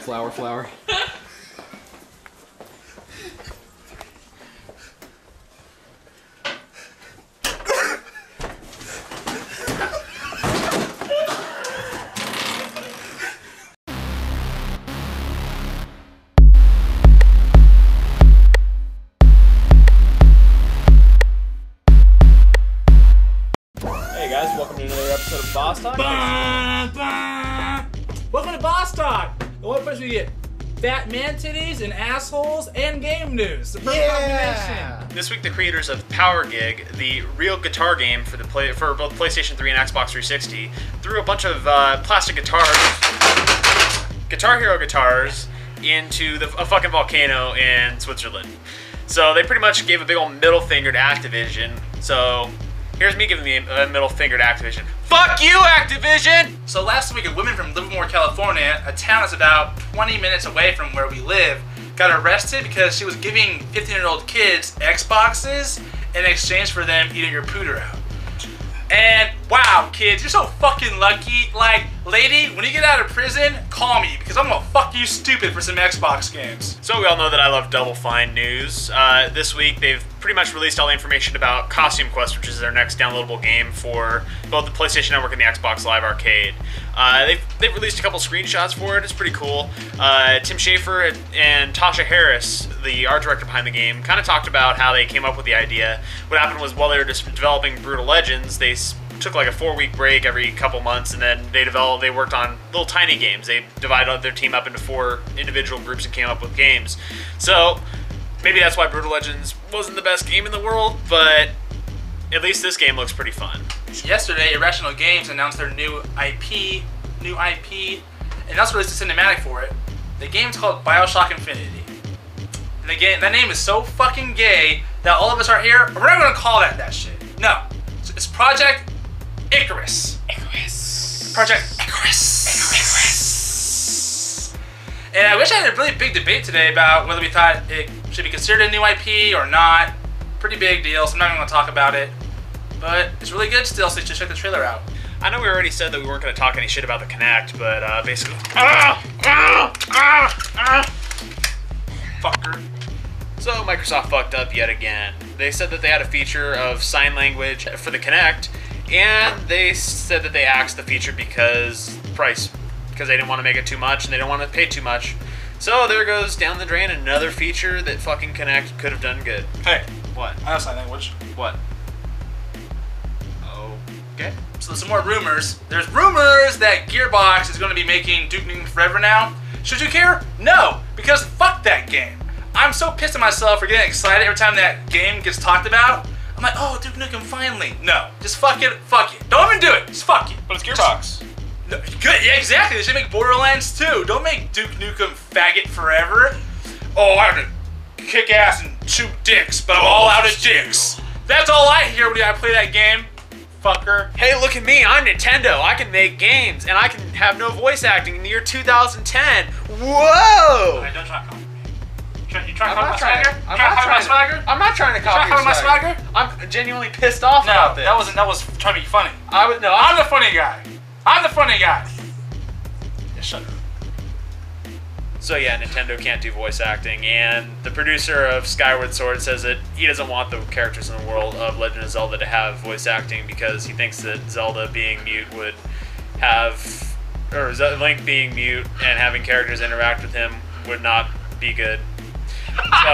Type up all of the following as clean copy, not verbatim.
Flower, flower. Hey guys, welcome to another episode of Bosstalk. Welcome to Bosstalk, the one place we get fat man titties and assholes and game news. The perfect combination. This week, the creators of Power Gig, the real guitar game for both PlayStation 3 and Xbox 360, threw a bunch of plastic guitars, Guitar Hero guitars, into a fucking volcano in Switzerland. So they pretty much gave a big old middle finger to Activision. So here's me giving a middle finger to Activision. Fuck you, Activision! So last week, a woman from Livermore, California, a town that's about 20 minutes away from where we live, got arrested because she was giving 15-year-old kids Xboxes in exchange for them eating her pooter out. And wow, kids, you're so fucking lucky. Like, lady, when you get out of prison, call me because I'm gonna fuck you stupid for some Xbox games. So we all know that I love Double Fine news. This week they've pretty much released all the information about Costume Quest, which is their next downloadable game for both the PlayStation Network and the Xbox Live Arcade. They've released a couple screenshots for it. It's pretty cool. Tim Schafer and Tasha Harris, the art director behind the game, kind of talked about how they came up with the idea. What happened was while they were just developing Brutal Legends, they took like a 4-week break every couple months, and then they worked on little tiny games. They divided their team up into 4 individual groups and came up with games. So maybe that's why Brutal Legends wasn't the best game in the world, but at least this game looks pretty fun. Yesterday, Irrational Games announced their new IP, and also released a cinematic for it. The game's called Bioshock Infinity. And the game, that name is so fucking gay that all of us are here, we're not gonna call that shit. No. It's Project Icarus. Project Icarus. And I wish I had a really big debate today about whether we thought it should be considered a new IP or not. Pretty big deal, so I'm not even gonna talk about it. But it's really good still, so you should check the trailer out. I know we already said that we weren't going to talk any shit about the Kinect, but basically... Fucker. So Microsoft fucked up yet again. They said that they had a feature of sign language for the Kinect, and they said that they axed the feature because price. Because they didn't want to make it too much, and they don't want to pay too much. So there goes down the drain another feature that fucking Kinect could have done good. Hey. What? I know sign language. What? Okay. So there's some more rumors. There's rumors that Gearbox is going to be making Duke Nukem Forever now. Should you care? No, because fuck that game. I'm so pissed at myself for getting excited every time that game gets talked about. I'm like, oh, Duke Nukem finally. No, just fuck it. Don't even do it. Just fuck it. But it's Gearbox. No, good, yeah, exactly. They should make Borderlands 2. Don't make Duke Nukem faggot forever. Oh, I have to kick ass and chew dicks, but I'm all out of dicks. That's all I hear when I play that game. Fucker. Hey, look at me. I'm Nintendo. I can make games, and I can have no voice acting in the year 2010. Whoa! Right, don't try to copy me. You trying to copy my swagger? I'm not trying to copy my swagger. I'm genuinely pissed off about this. that was trying to be funny. I'm the funny guy. I'm the funny guy. Yeah, shut up. So yeah, Nintendo can't do voice acting, and the producer of Skyward Sword says that he doesn't want the characters in the world of Legend of Zelda to have voice acting because he thinks that Zelda being mute would have, or Link being mute and having characters interact with him would not be good. So,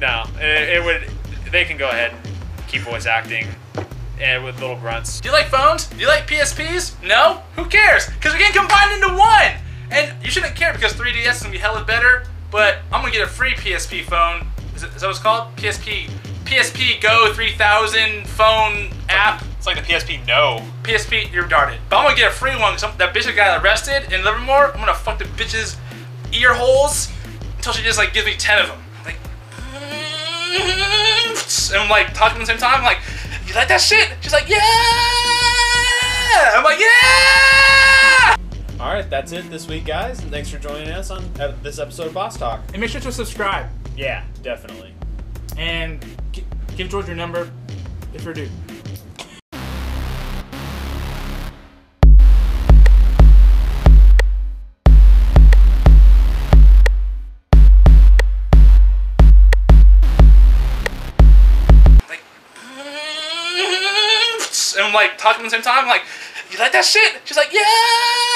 no, it would. They can go ahead and keep voice acting and with little grunts. Do you like phones? Do you like PSPs? No? Who cares? Because we can combine into one! And you shouldn't care because 3DS is going to be hella better, but I'm going to get a free PSP phone. Is that what it's called? PSP Go 3000 phone app. It's like the PSP No. PSP, you're retarded. But I'm going to get a free one because that bitch that got arrested in Livermore, I'm going to fuck the bitch's ear holes until she just like gives me 10 of them. Like, and I'm like talking at the same time. I'm like, you like that shit? She's like, yeah! I'm like, yeah! Alright, that's it this week, guys, and thanks for joining us on this episode of Boss Talk. And make sure to subscribe. Yeah, definitely. And give George your number if you're due. and I'm like talking at the same time. I'm like, you like that shit? She's like, yeah.